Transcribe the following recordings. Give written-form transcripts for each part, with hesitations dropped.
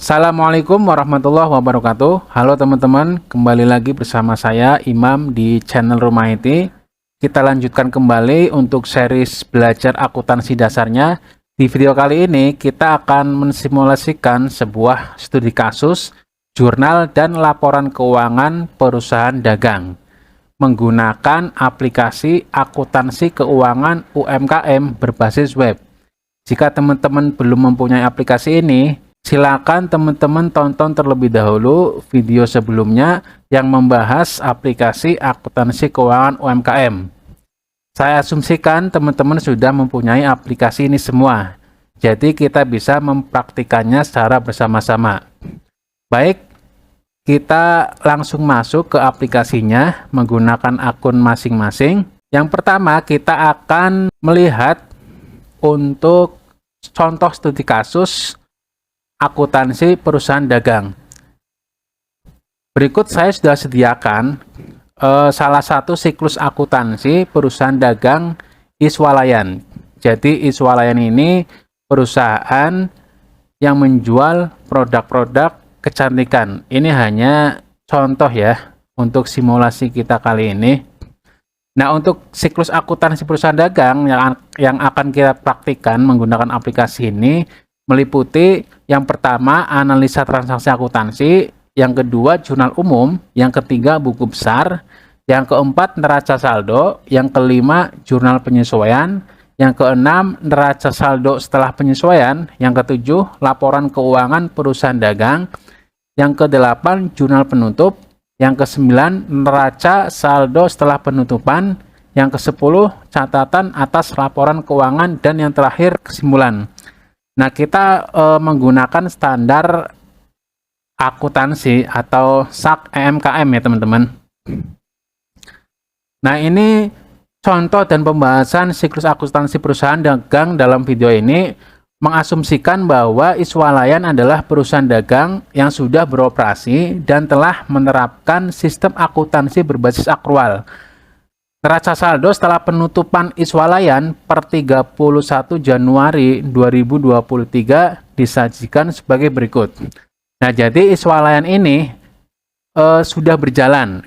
Assalamualaikum warahmatullahi wabarakatuh. Halo teman-teman, kembali lagi bersama saya Imam di channel Rumah IT. Kita lanjutkan kembali untuk series belajar akuntansi dasarnya. Di video kali ini kita akan mensimulasikan sebuah studi kasus, jurnal, dan laporan keuangan perusahaan dagang menggunakan aplikasi akuntansi keuangan UMKM berbasis web. Jika teman-teman belum mempunyai aplikasi ini, silakan teman-teman tonton terlebih dahulu video sebelumnya yang membahas aplikasi akuntansi keuangan UMKM. Saya asumsikan teman-teman sudah mempunyai aplikasi ini semua, jadi kita bisa mempraktikannya secara bersama-sama. Baik, kita langsung masuk ke aplikasinya menggunakan akun masing-masing. Yang pertama, kita akan melihat untuk contoh studi kasus akuntansi perusahaan dagang. Berikut saya sudah sediakan salah satu siklus akuntansi perusahaan dagang Iswalayan. Jadi Iswalayan ini perusahaan yang menjual produk-produk kecantikan. Ini hanya contoh ya untuk simulasi kita kali ini. Nah, untuk siklus akuntansi perusahaan dagang yang akan kita praktikkan menggunakan aplikasi ini meliputi yang pertama analisa transaksi akuntansi, yang kedua jurnal umum, yang ketiga buku besar, yang keempat neraca saldo, yang kelima jurnal penyesuaian, yang keenam neraca saldo setelah penyesuaian, yang ketujuh laporan keuangan perusahaan dagang, yang kedelapan jurnal penutup, yang kesembilan neraca saldo setelah penutupan, yang kesepuluh catatan atas laporan keuangan, dan yang terakhir kesimpulan. Nah, kita menggunakan standar akuntansi atau SAK EMKM ya teman-teman. Nah, ini contoh dan pembahasan siklus akuntansi perusahaan dagang dalam video ini mengasumsikan bahwa Iswalayan adalah perusahaan dagang yang sudah beroperasi dan telah menerapkan sistem akuntansi berbasis akrual. Neraca saldo setelah penutupan Iswalayan per 31 Januari 2023 disajikan sebagai berikut. Nah, jadi Iswalayan ini sudah berjalan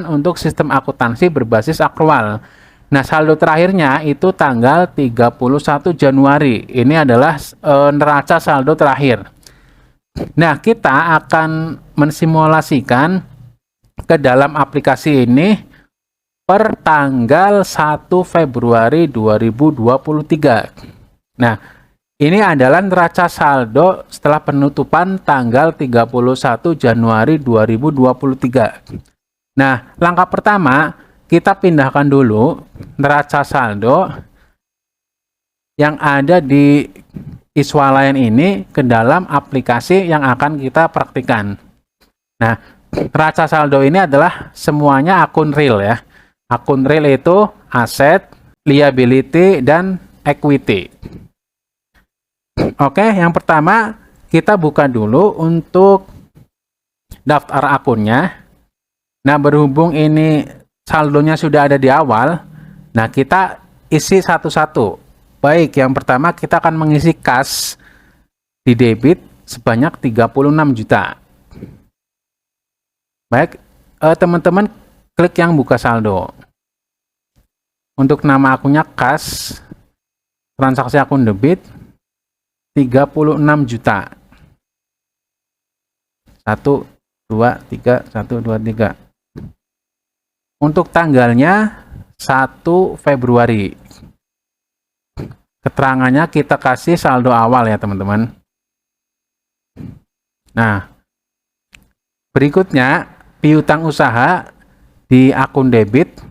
untuk sistem akuntansi berbasis akrual. Nah, saldo terakhirnya itu tanggal 31 Januari. Ini adalah neraca saldo terakhir. Nah, kita akan mensimulasikan ke dalam aplikasi ini per tanggal 1 Februari 2023. Nah, ini adalah neraca saldo setelah penutupan tanggal 31 Januari 2023. Nah, langkah pertama, kita pindahkan dulu neraca saldo yang ada di Iswalayan ini ke dalam aplikasi yang akan kita praktikan. Nah, neraca saldo ini adalah semuanya akun real ya. Akun real itu aset, liability, dan equity. Oke, yang pertama kita buka dulu untuk daftar akunnya. Nah, berhubung ini saldonya sudah ada di awal, nah kita isi satu-satu. Baik, yang pertama kita akan mengisi kas di debit sebanyak 36 juta. Baik, teman-teman klik yang buka saldo. Untuk nama akunnya kas, transaksi akun debit 36 juta. 1, 2, 3, 1, 2, 3. Untuk tanggalnya 1 Februari. Keterangannya kita kasih saldo awal ya teman-teman. Nah, berikutnya piutang usaha di akun debit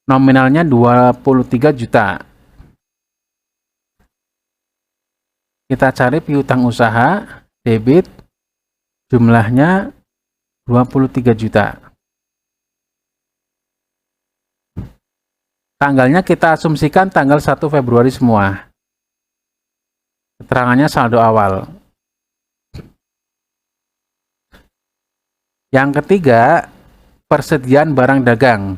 nominalnya 23 juta. Kita cari piutang usaha debit jumlahnya 23 juta. Tanggalnya kita asumsikan tanggal 1 Februari semua. Keterangannya saldo awal. Yang ketiga, persediaan barang dagang.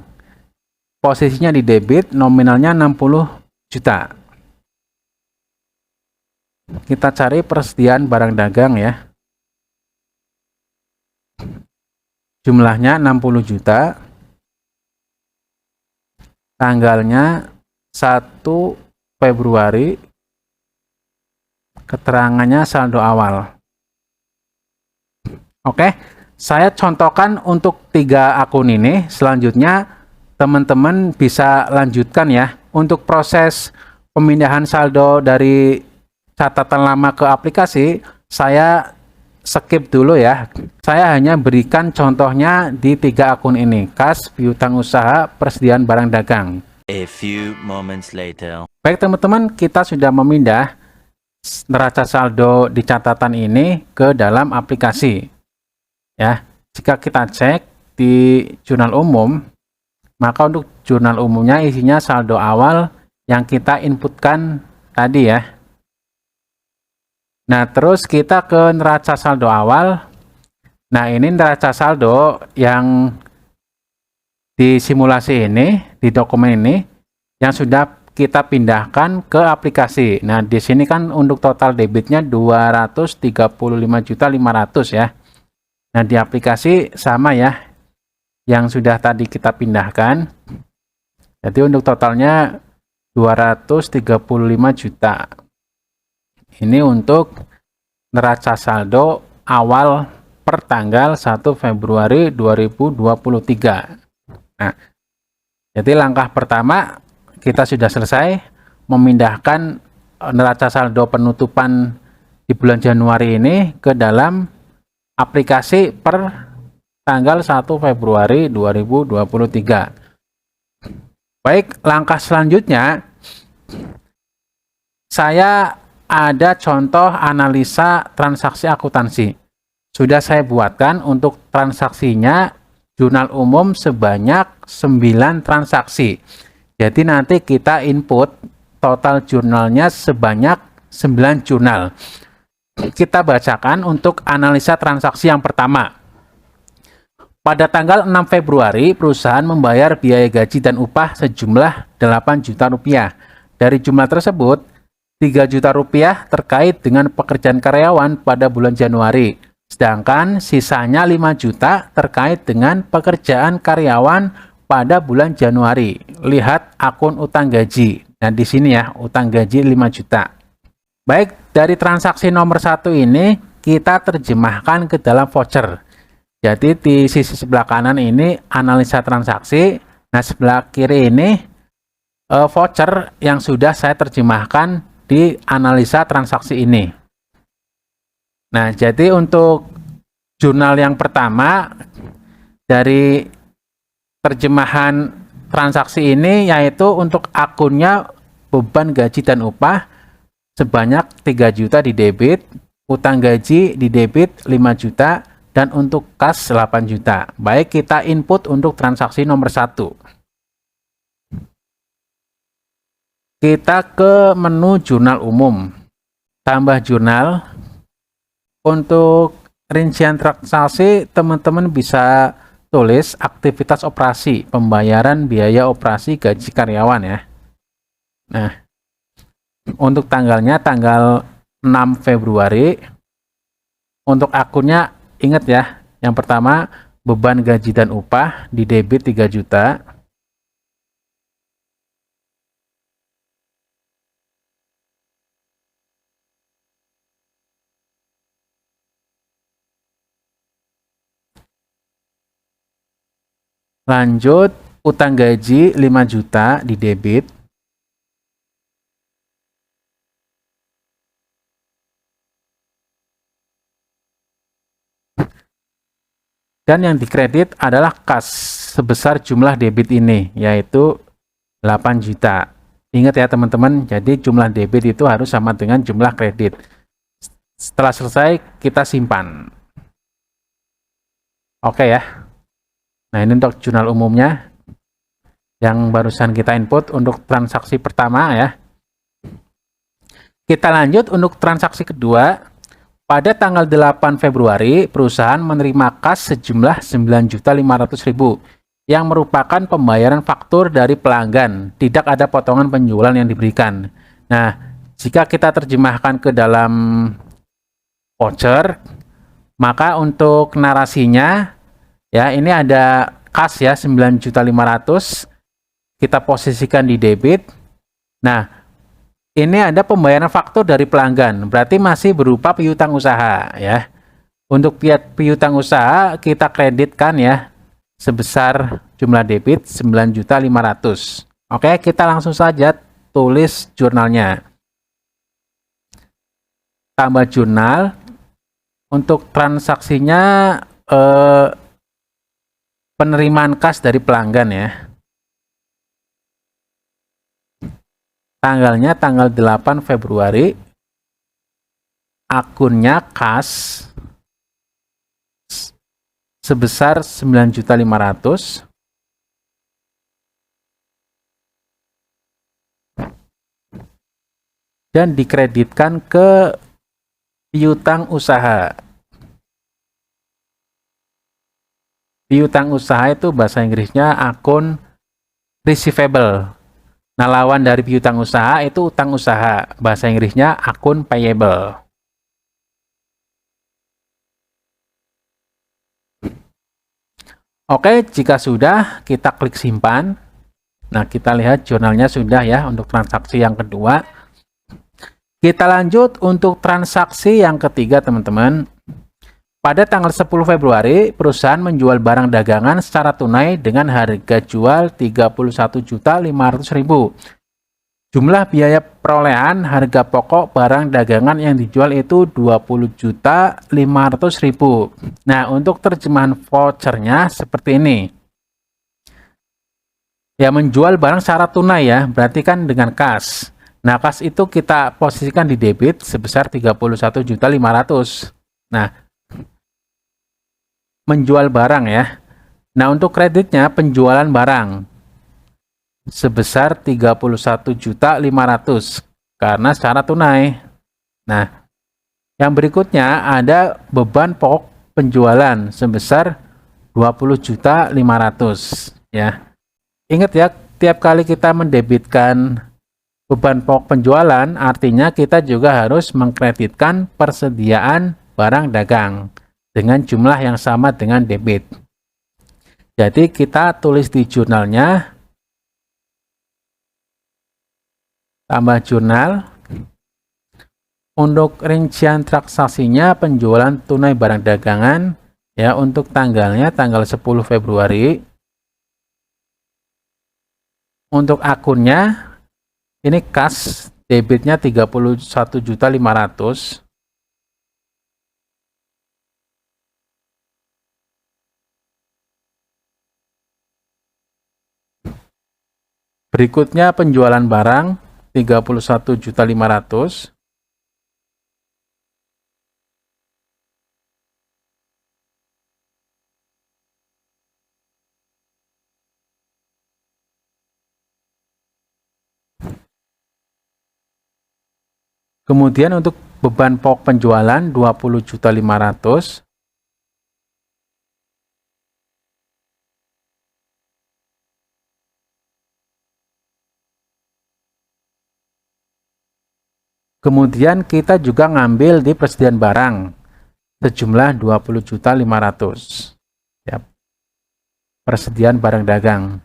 Posisinya di debit, nominalnya 60 juta. Kita cari persediaan barang dagang ya. Jumlahnya 60 juta. Tanggalnya 1 Februari. Keterangannya saldo awal. Oke, saya contohkan untuk 3 akun ini. Selanjutnya teman-teman bisa lanjutkan ya. Untuk proses pemindahan saldo dari catatan lama ke aplikasi, saya skip dulu ya. Saya hanya berikan contohnya di 3 akun ini. Kas, piutang usaha, persediaan barang dagang. A few moments later. Baik teman-teman, kita sudah memindah neraca saldo di catatan ini ke dalam aplikasi. Ya, jika kita cek di jurnal umum, maka untuk jurnal umumnya isinya saldo awal yang kita inputkan tadi ya. Nah, terus kita ke neraca saldo awal. Nah, ini neraca saldo yang di simulasi ini, di dokumen ini, yang sudah kita pindahkan ke aplikasi. Nah, di sini kan untuk total debitnya 235.500.000 ya. Nah, di aplikasi sama ya, yang sudah tadi kita pindahkan. Jadi untuk totalnya 235 juta. Ini untuk neraca saldo awal per tanggal 1 Februari 2023. Nah, jadi langkah pertama kita sudah selesai memindahkan neraca saldo penutupan di bulan Januari ini ke dalam aplikasi per tanggal 1 Februari 2023. Baik, langkah selanjutnya saya ada contoh analisa transaksi akuntansi. Sudah saya buatkan untuk transaksinya jurnal umum sebanyak 9 transaksi. Jadi nanti kita input total jurnalnya sebanyak 9 jurnal. Kita bacakan untuk analisa transaksi yang pertama. Pada tanggal 6 Februari, perusahaan membayar biaya gaji dan upah sejumlah 8 juta rupiah. Dari jumlah tersebut, 3 juta rupiah terkait dengan pekerjaan karyawan pada bulan Januari. Sedangkan sisanya 5 juta terkait dengan pekerjaan karyawan pada bulan Januari. Lihat akun utang gaji. Nah, di sini ya, utang gaji 5 juta. Baik, dari transaksi nomor 1 ini kita terjemahkan ke dalam voucher. Jadi di sisi sebelah kanan ini analisa transaksi, nah sebelah kiri ini voucher yang sudah saya terjemahkan di analisa transaksi ini. Nah, jadi untuk jurnal yang pertama dari terjemahan transaksi ini yaitu untuk akunnya beban gaji dan upah sebanyak 3 juta di debit, utang gaji di debit 5 juta, dan untuk kas 8 juta. Baik, kita input untuk transaksi nomor 1. Kita ke menu jurnal umum. Tambah jurnal. Untuk rincian transaksi, teman-teman bisa tulis aktivitas operasi, pembayaran biaya operasi gaji karyawan ya. Nah, untuk tanggalnya tanggal 6 Februari. Untuk akunnya ingat ya, yang pertama beban gaji dan upah di debit 3 juta. Lanjut utang gaji 5 juta di debit. Dan yang dikredit adalah kas sebesar jumlah debit ini, yaitu 8 juta. Ingat ya teman-teman, jadi jumlah debit itu harus sama dengan jumlah kredit. Setelah selesai, kita simpan. Oke ya. Nah, ini untuk jurnal umumnya yang barusan kita input untuk transaksi pertama ya. Kita lanjut untuk transaksi kedua. Pada tanggal 8 Februari, perusahaan menerima kas sejumlah 9.500.000 yang merupakan pembayaran faktur dari pelanggan. Tidak ada potongan penjualan yang diberikan. Nah, Jika kita terjemahkan ke dalam voucher, maka untuk narasinya ya ini ada kas ya 9.500.000 kita posisikan di debit. Nah, ini ada pembayaran faktur dari pelanggan, berarti masih berupa piutang usaha ya. Untuk piutang usaha kita kreditkan ya sebesar jumlah debit 9.500.000. Oke, kita langsung saja tulis jurnalnya. Tambah jurnal. Untuk transaksinya penerimaan kas dari pelanggan ya. Tanggalnya tanggal 8 Februari. Akunnya kas sebesar 9.500.000. Dan dikreditkan ke piutang usaha. Piutang usaha itu bahasa Inggrisnya akun receivable. Nah, lawan dari piutang usaha itu utang usaha. Bahasa Inggrisnya akun payable. Oke, jika sudah, kita klik simpan. Nah, kita lihat jurnalnya sudah ya untuk transaksi yang kedua. Kita lanjut untuk transaksi yang ketiga, teman-teman. Pada tanggal 10 Februari, perusahaan menjual barang dagangan secara tunai dengan harga jual 31.500.000. Jumlah biaya perolehan harga pokok barang dagangan yang dijual itu 20.500.000. Nah, untuk terjemahan vouchernya seperti ini. Ya, menjual barang secara tunai ya, berarti kan dengan kas. Nah, kas itu kita posisikan di debit sebesar 31.500.000. Nah, menjual barang ya. Nah, untuk kreditnya penjualan barang sebesar 31.500.000 karena secara tunai. Nah, yang berikutnya ada beban pokok penjualan sebesar 20.500.000 ya. Ingat ya, tiap kali kita mendebitkan beban pokok penjualan, artinya kita juga harus mengkreditkan persediaan barang dagang dengan jumlah yang sama dengan debit. Jadi kita tulis di jurnalnya, tambah jurnal. Untuk rincian transaksinya penjualan tunai barang dagangan ya, untuk tanggalnya tanggal 10 Februari. Untuk akunnya ini kas, debitnya 31.500.000. Berikutnya penjualan barang 31.500.000. Kemudian untuk beban pokok penjualan 20.500.000. Kemudian kita juga ngambil di persediaan barang sejumlah 20.500.000. Ya. Persediaan barang dagang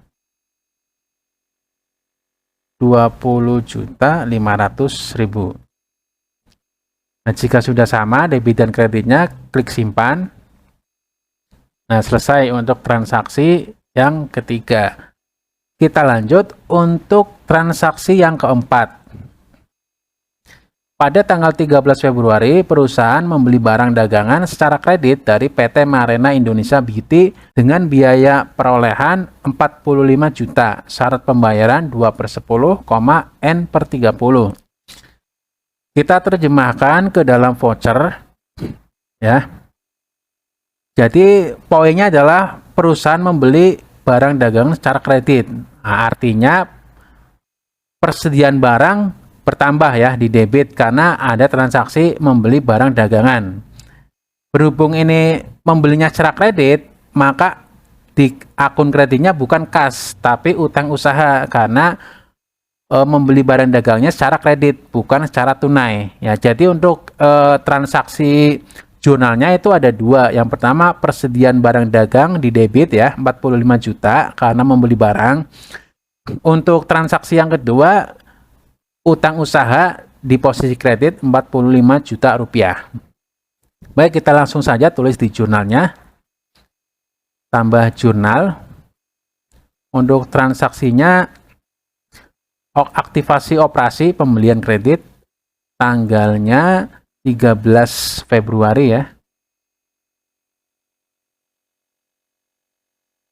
20.500.000. Nah, jika sudah sama debit dan kreditnya, klik simpan. Nah, selesai untuk transaksi yang ketiga. Kita lanjut untuk transaksi yang keempat. Pada tanggal 13 Februari, perusahaan membeli barang dagangan secara kredit dari PT Marena Indonesia Beauty dengan biaya perolehan 45 juta. Syarat pembayaran 2/10, N/30. Kita terjemahkan ke dalam voucher ya. Jadi poinnya adalah perusahaan membeli barang dagangan secara kredit. Nah, artinya persediaan barang bertambah ya di debit karena ada transaksi membeli barang dagangan. Berhubung ini membelinya secara kredit, maka di akun kreditnya bukan kas tapi utang usaha karena membeli barang dagangnya secara kredit, bukan secara tunai. Ya, jadi untuk transaksi jurnalnya itu ada dua. Yang pertama, persediaan barang dagang di debit ya, 45 juta karena membeli barang. Untuk transaksi yang kedua, utang usaha di posisi kredit 45 juta rupiah. Baik, kita langsung saja tulis di jurnalnya. Tambah jurnal. Untuk transaksinya, aktivasi operasi pembelian kredit tanggalnya 13 Februari ya.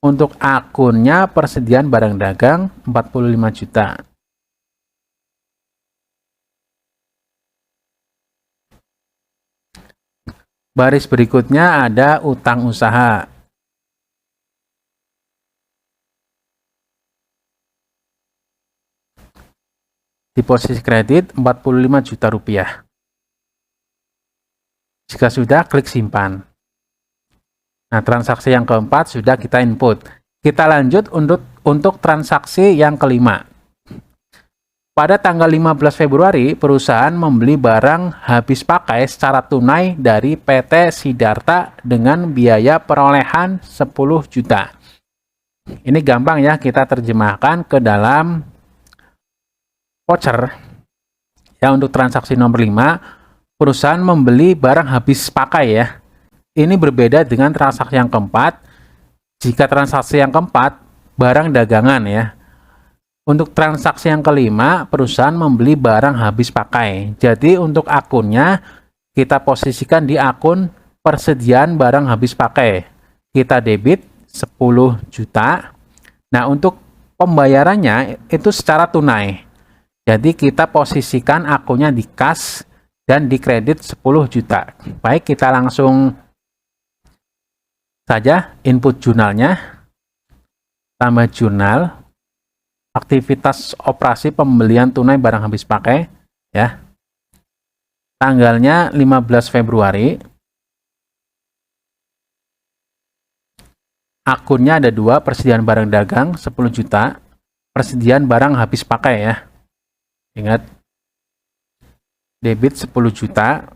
Untuk akunnya persediaan barang dagang 45 juta. Baris berikutnya ada utang usaha. Di posisi kredit 45 juta rupiah. Jika sudah, klik simpan. Nah, transaksi yang keempat sudah kita input. Kita lanjut untuk transaksi yang kelima. Pada tanggal 15 Februari, perusahaan membeli barang habis pakai secara tunai dari PT Sidarta dengan biaya perolehan 10 juta. Ini gampang ya, kita terjemahkan ke dalam voucher. Ya, untuk transaksi nomor 5, perusahaan membeli barang habis pakai ya. Ini berbeda dengan transaksi yang keempat. Jika transaksi yang keempat, barang dagangan ya. Untuk transaksi yang kelima, perusahaan membeli barang habis pakai. Jadi untuk akunnya, kita posisikan di akun persediaan barang habis pakai. Kita debit 10 juta. Nah, untuk pembayarannya itu secara tunai. Jadi kita posisikan akunnya di kas dan di kredit 10 juta. Baik, kita langsung saja input jurnalnya. Tambah jurnal. Aktivitas operasi pembelian tunai barang habis pakai. Ya. Tanggalnya 15 Februari. Akunnya ada dua, persediaan barang dagang 10 juta. Persediaan barang habis pakai ya. Ingat, debit 10 juta.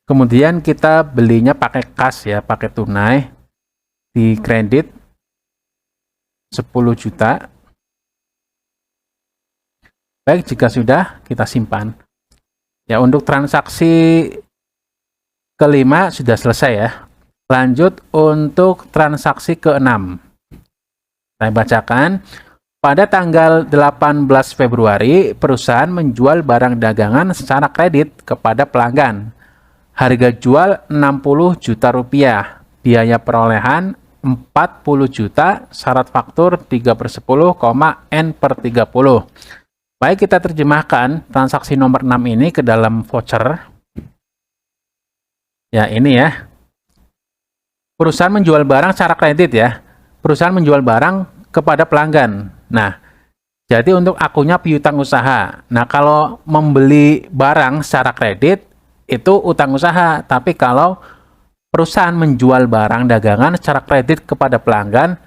Kemudian kita belinya pakai kas ya, pakai tunai. Di kredit 10 juta. Baik, jika sudah, kita simpan. Ya, untuk transaksi kelima sudah selesai ya. Lanjut untuk transaksi ke-6. Saya bacakan. Pada tanggal 18 Februari, perusahaan menjual barang dagangan secara kredit kepada pelanggan. Harga jual 60 juta rupiah. Biaya perolehan 40 juta, syarat faktur 3/10, N/30. Baik, kita terjemahkan transaksi nomor 6 ini ke dalam voucher. Ya, ini ya. Perusahaan menjual barang secara kredit ya. Perusahaan menjual barang kepada pelanggan. Nah, jadi untuk akunnya piutang usaha. Nah, kalau membeli barang secara kredit itu utang usaha. Tapi kalau perusahaan menjual barang dagangan secara kredit kepada pelanggan,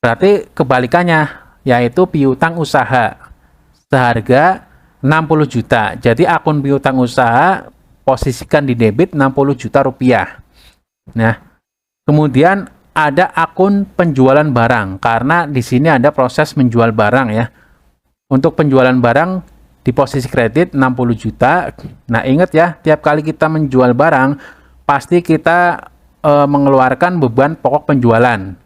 berarti kebalikannya, yaitu piutang usaha seharga 60 juta. Jadi akun piutang usaha posisikan di debit 60 juta rupiah. Nah, kemudian ada akun penjualan barang, karena di sini ada proses menjual barang ya. Untuk penjualan barang di posisi kredit 60 juta. Nah, ingat ya, tiap kali kita menjual barang, pasti kita mengeluarkan beban pokok penjualan.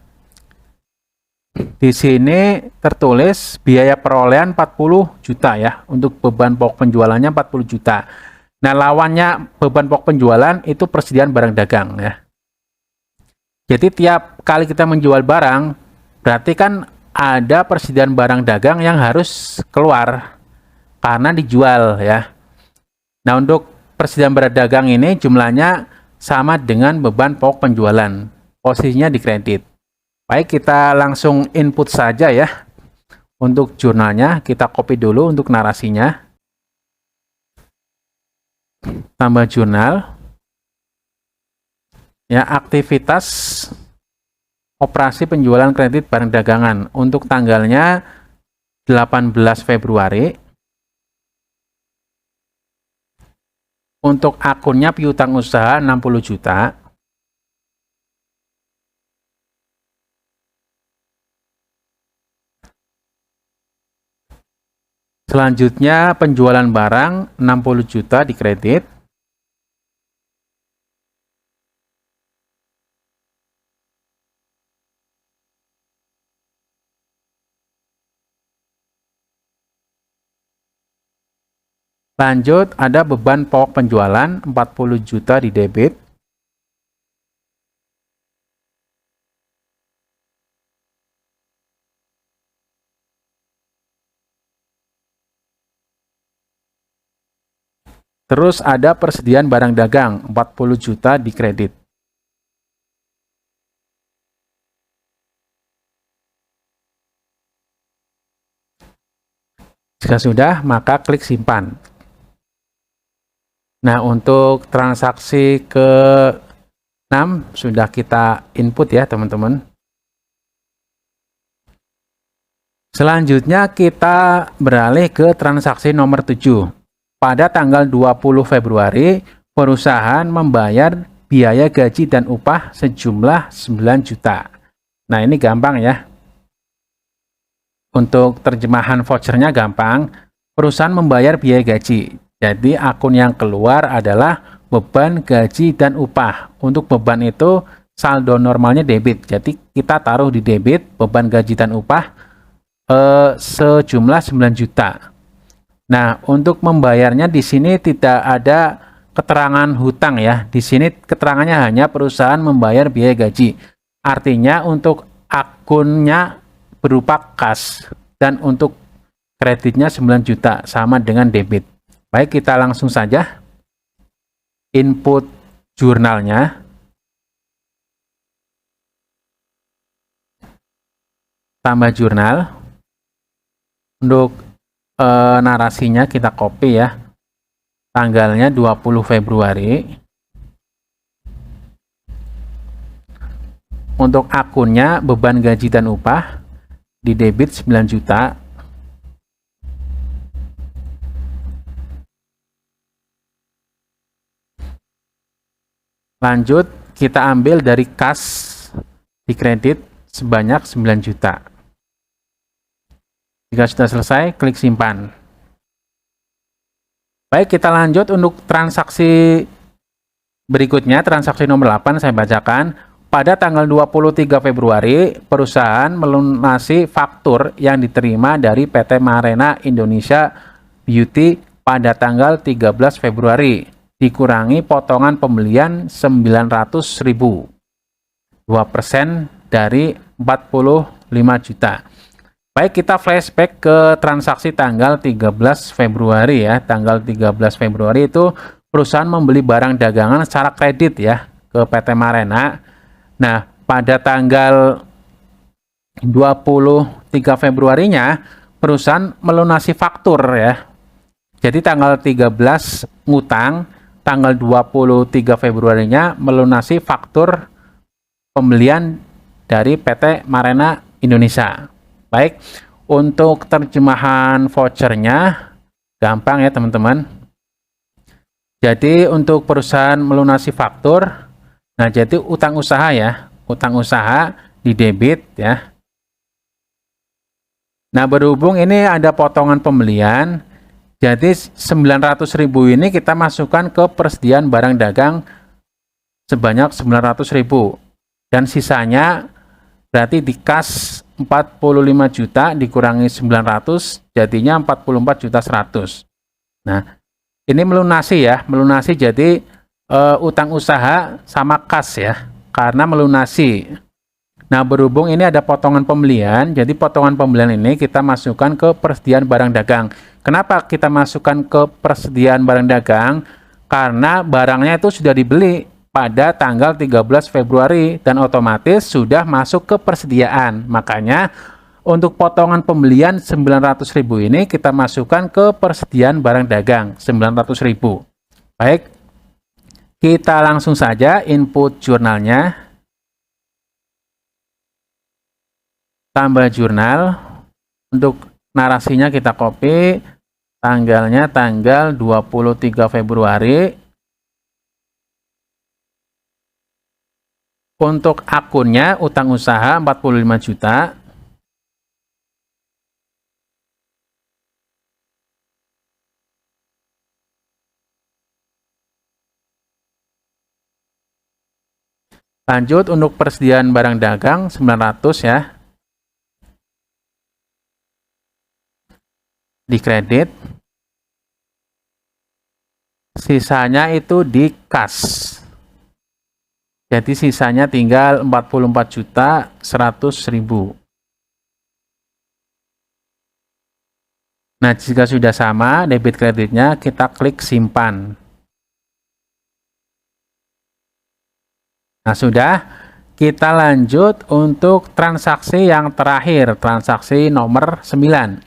Di sini tertulis biaya perolehan 40 juta ya. Untuk beban pokok penjualannya 40 juta. Nah, lawannya beban pokok penjualan itu persediaan barang dagang ya. Jadi tiap kali kita menjual barang, berarti kan ada persediaan barang dagang yang harus keluar karena dijual ya. Nah, untuk persediaan barang dagang ini jumlahnya sama dengan beban pokok penjualan. Posisinya di kredit. Baik, kita langsung input saja ya. Untuk jurnalnya, kita copy dulu untuk narasinya. Tambah jurnal. Ya, aktivitas operasi penjualan kredit barang dagangan untuk tanggalnya 18 Februari. Untuk akunnya piutang usaha 60 juta. Selanjutnya penjualan barang 60 juta dikredit. Lanjut, ada beban pokok penjualan 40 juta di debit. Terus ada persediaan barang dagang 40 juta di kredit. Jika sudah, maka klik simpan. Nah, untuk transaksi ke-6 sudah kita input ya, teman-teman. Selanjutnya kita beralih ke transaksi nomor 7. Pada tanggal 20 Februari, perusahaan membayar biaya gaji dan upah sejumlah 9 juta. Nah, ini gampang ya. Untuk terjemahan vouchernya gampang. Perusahaan membayar biaya gaji. Jadi akun yang keluar adalah beban gaji dan upah. Untuk beban itu saldo normalnya debit. Jadi kita taruh di debit beban gaji dan upah sejumlah 9 juta. Nah, untuk membayarnya di sini tidak ada keterangan hutang ya. Di sini keterangannya hanya perusahaan membayar biaya gaji. Artinya untuk akunnya berupa kas dan untuk kreditnya 9 juta sama dengan debit. Baik, kita langsung saja input jurnalnya. Tambah jurnal. Untuk narasinya kita copy ya. Tanggalnya 20 Februari. Untuk akunnya beban gaji dan upah di debit 9 juta. Lanjut, kita ambil dari kas di kredit sebanyak 9 juta. Jika sudah selesai, klik simpan. Baik, kita lanjut untuk transaksi berikutnya, transaksi nomor 8 saya bacakan. Pada tanggal 23 Februari, perusahaan melunasi faktur yang diterima dari PT Marena Indonesia Beauty pada tanggal 13 Februari. Dikurangi potongan pembelian 900.000. 2% dari 45 juta. Baik, kita flashback ke transaksi tanggal 13 Februari ya. Tanggal 13 Februari itu perusahaan membeli barang dagangan secara kredit ya ke PT Marena. Nah, pada tanggal 23 Februarinya perusahaan melunasi faktur ya. Jadi tanggal 13 ngutang, tanggal 23 Februarinya melunasi faktur pembelian dari PT Marena Indonesia. Baik, untuk terjemahan vouchernya gampang ya teman-teman. Jadi untuk perusahaan melunasi faktur, nah jadi utang usaha ya, utang usaha di debit ya. Nah, berhubung ini ada potongan pembelian, jadi 900.000 ini kita masukkan ke persediaan barang dagang sebanyak 900.000. Dan sisanya berarti di kas 45 juta dikurangi 900, jadinya 44 juta 100. Nah, ini melunasi ya, melunasi jadi utang usaha sama kas ya, karena melunasi. Nah, berhubung ini ada potongan pembelian, jadi potongan pembelian ini kita masukkan ke persediaan barang dagang. Kenapa kita masukkan ke persediaan barang dagang? Karena barangnya itu sudah dibeli pada tanggal 13 Februari dan otomatis sudah masuk ke persediaan. Makanya untuk potongan pembelian 900.000 ini kita masukkan ke persediaan barang dagang 900.000. Baik, kita langsung saja input jurnalnya. tambah jurnal. Untuk narasinya kita copy, tanggalnya tanggal 23 Februari. Untuk akunnya utang usaha 45 juta. Lanjut untuk persediaan barang dagang 900 ya. Di kredit. Sisanya itu di kas. Jadi sisanya tinggal 44.100.000. Nah, jika sudah sama debit kreditnya, kita klik simpan. Nah, sudah. Kita lanjut untuk transaksi yang terakhir, transaksi nomor 9.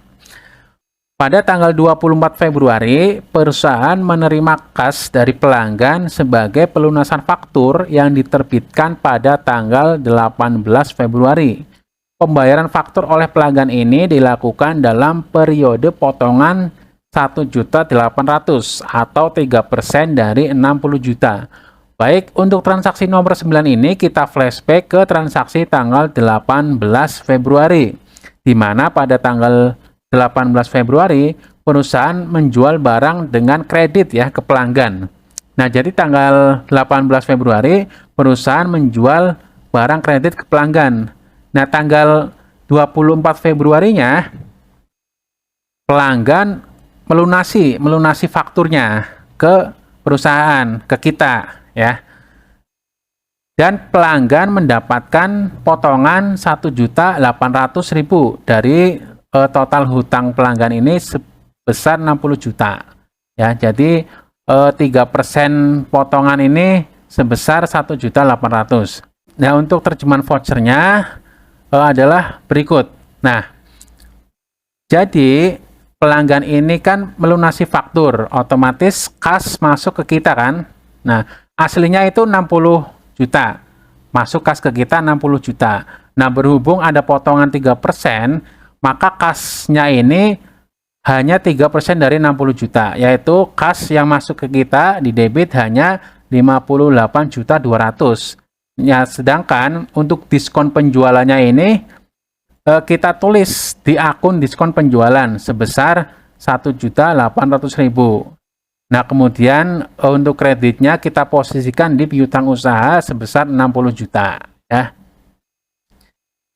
Pada tanggal 24 Februari, perusahaan menerima kas dari pelanggan sebagai pelunasan faktur yang diterbitkan pada tanggal 18 Februari. Pembayaran faktur oleh pelanggan ini dilakukan dalam periode potongan 1.800.000 atau 3% dari 60 juta. Baik, untuk transaksi nomor 9 ini kita flashback ke transaksi tanggal 18 Februari, di mana pada tanggal 18 Februari perusahaan menjual barang dengan kredit ya ke pelanggan. Nah, jadi tanggal 18 Februari perusahaan menjual barang kredit ke pelanggan. Nah, tanggal 24 Februarinya pelanggan melunasi fakturnya ke perusahaan, ke kita ya. Dan pelanggan mendapatkan potongan 1.800.000 dari total hutang pelanggan ini sebesar 60 juta. Ya, jadi 3% potongan ini sebesar 1.800.000. Nah, untuk terjemahan vouchernya adalah berikut. Nah, jadi pelanggan ini kan melunasi faktur, otomatis kas masuk ke kita kan. Nah, aslinya itu 60 juta. Masuk kas ke kita 60 juta. Nah, berhubung ada potongan 3%, maka kasnya ini hanya 3% dari 60 juta, yaitu kas yang masuk ke kita di debit hanya 58.200.000. Ya, sedangkan untuk diskon penjualannya ini kita tulis di akun diskon penjualan sebesar 1.800.000. Nah, kemudian untuk kreditnya kita posisikan di piutang usaha sebesar 60 juta ya.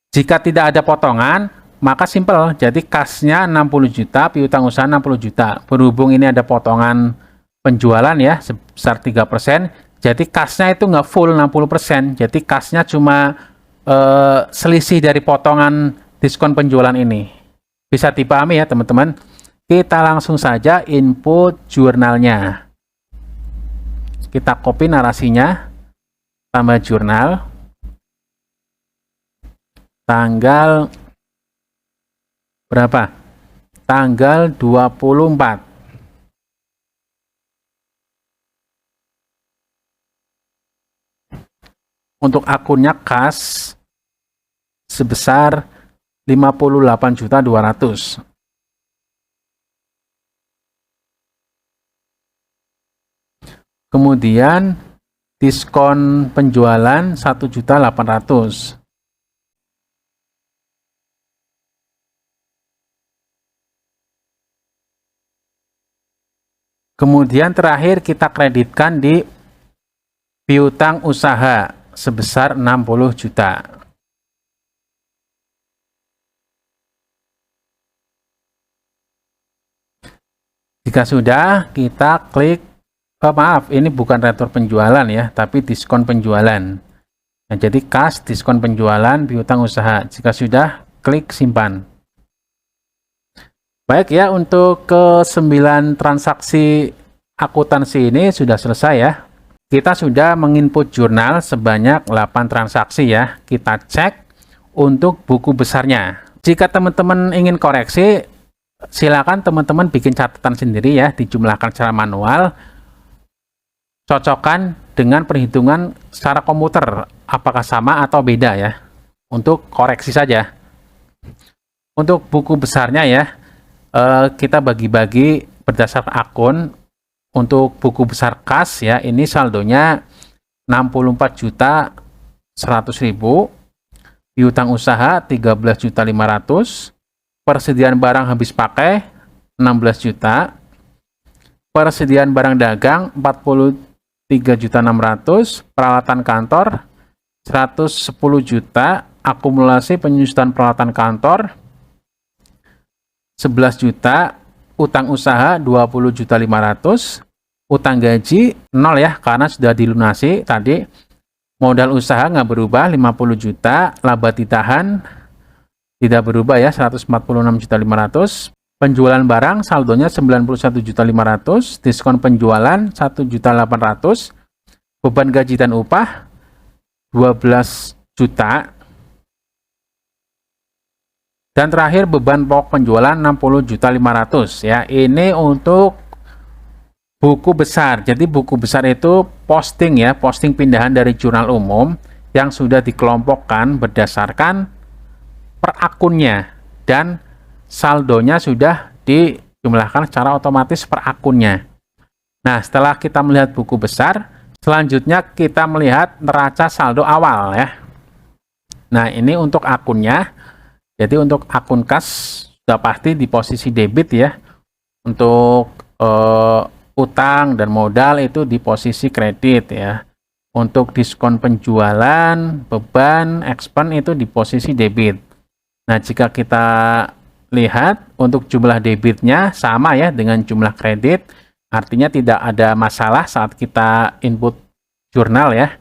Jika tidak ada potongan, maka simpel, jadi kasnya 60 juta, piutang usaha 60 juta. Berhubung ini ada potongan penjualan ya, sebesar 3%, jadi kasnya itu nggak full 60%, jadi kasnya cuma selisih dari potongan diskon penjualan ini. Bisa dipahami ya teman-teman. Kita langsung saja input jurnalnya. Kita copy narasinya, tambah jurnal, tanggal berapa? Tanggal 24. Untuk akunnya kas sebesar 58.200.000. Kemudian diskon penjualan 1.800.000. Kemudian terakhir kita kreditkan di piutang usaha sebesar 60 juta. Jika sudah, kita klik, maaf, ini bukan retur penjualan ya, tapi diskon penjualan. Nah, jadi kas diskon penjualan piutang usaha. Jika sudah, klik simpan. Baik ya, untuk ke-9 transaksi akuntansi ini sudah selesai ya. Kita sudah menginput jurnal sebanyak 8 transaksi ya. Kita cek untuk buku besarnya. Jika teman-teman ingin koreksi, silakan teman-teman bikin catatan sendiri ya, dijumlahkan secara manual. Cocokkan dengan perhitungan secara komputer, apakah sama atau beda ya. Untuk koreksi saja. Untuk buku besarnya ya, kita bagi-bagi berdasarkan akun. Untuk buku besar kas ya, ini saldonya 64.100.000, piutang usaha 13.500.000, persediaan barang habis pakai 16 juta, persediaan barang dagang 43.600.000, peralatan kantor 110 juta, akumulasi penyusutan peralatan kantor 11 juta, utang usaha 20.500.000, utang gaji 0 ya karena sudah dilunasi tadi, modal usaha nggak berubah 50 juta, laba ditahan tidak berubah ya 146.500.000, penjualan barang saldonya 91.500.000, diskon penjualan 1.800.000, beban gaji dan upah 12 juta, dan terakhir beban pokok penjualan 60.500.000 ya. Ini untuk buku besar. Jadi buku besar itu posting ya, posting pindahan dari jurnal umum yang sudah dikelompokkan berdasarkan per akunnya dan saldonya sudah dijumlahkan secara otomatis per akunnya. Nah, setelah kita melihat buku besar, selanjutnya kita melihat neraca saldo awal ya. Nah, ini untuk akunnya. Jadi untuk akun kas sudah pasti di posisi debit ya. Untuk utang dan modal itu di posisi kredit ya. Untuk diskon penjualan, beban, expense itu di posisi debit. Nah, jika kita lihat untuk jumlah debitnya sama ya dengan jumlah kredit, artinya tidak ada masalah saat kita input jurnal ya.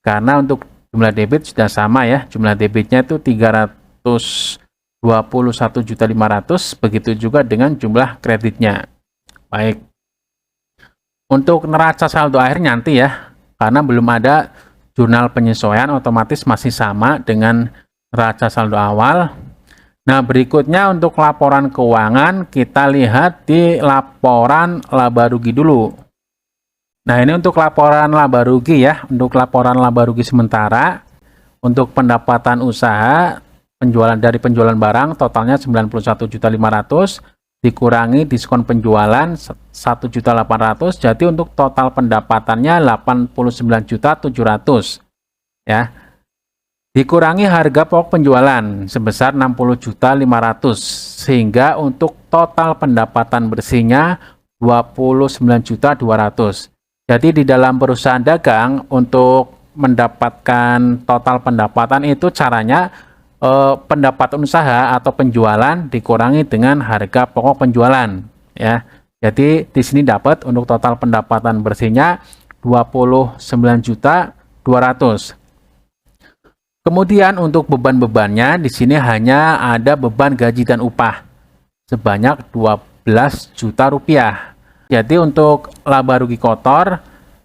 Karena untuk jumlah debit sudah sama ya. Jumlah debitnya itu 321.500.000, begitu juga dengan jumlah kreditnya. Baik. Untuk neraca saldo akhir nanti ya, karena belum ada jurnal penyesuaian, otomatis masih sama dengan neraca saldo awal. Nah, berikutnya untuk laporan keuangan, kita lihat di laporan laba rugi dulu. Nah, ini untuk laporan laba rugi ya. Untuk laporan laba rugi sementara, untuk pendapatan usaha, dari penjualan barang totalnya 91.500.000, dikurangi diskon penjualan 1.800.000, jadi untuk total pendapatannya 89.700.000 ya. Dikurangi harga pokok penjualan sebesar 60.500.000, sehingga untuk total pendapatan bersihnya 29.200.000. Jadi di dalam perusahaan dagang untuk mendapatkan total pendapatan itu caranya pendapatan usaha atau penjualan dikurangi dengan harga pokok penjualan ya. Jadi di sini dapat untuk total pendapatan bersihnya 29.200.000. Kemudian untuk beban-bebannya di sini hanya ada beban gaji dan upah sebanyak 12 juta rupiah. Jadi untuk laba rugi kotor,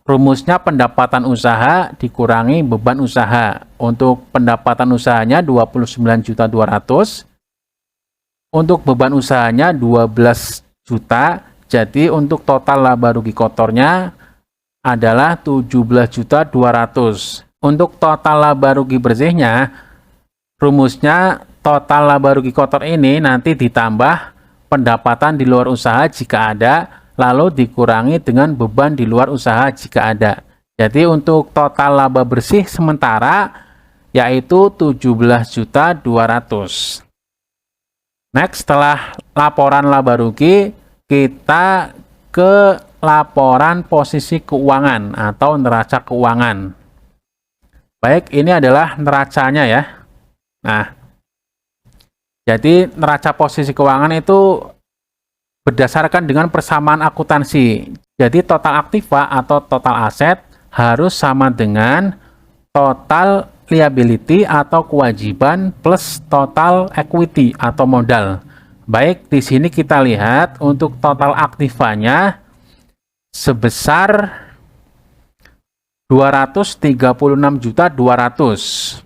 rumusnya pendapatan usaha dikurangi beban usaha. Untuk pendapatan usahanya 29.200.000. Untuk beban usahanya 12 juta. Jadi untuk total laba rugi kotornya adalah 17.200.000. Untuk total laba rugi bersihnya, rumusnya total laba rugi kotor ini nanti ditambah pendapatan di luar usaha jika ada, lalu dikurangi dengan beban di luar usaha jika ada. Jadi untuk total laba bersih sementara yaitu 17.200.000. Next, setelah laporan laba rugi, kita ke laporan posisi keuangan atau neraca keuangan. Baik, ini adalah neracanya ya. Nah, jadi neraca posisi keuangan itu berdasarkan dengan persamaan akuntansi. Jadi total aktiva atau total aset harus sama dengan total liability atau kewajiban plus total equity atau modal. Baik, di sini kita lihat untuk total aktivanya sebesar 236.200.000.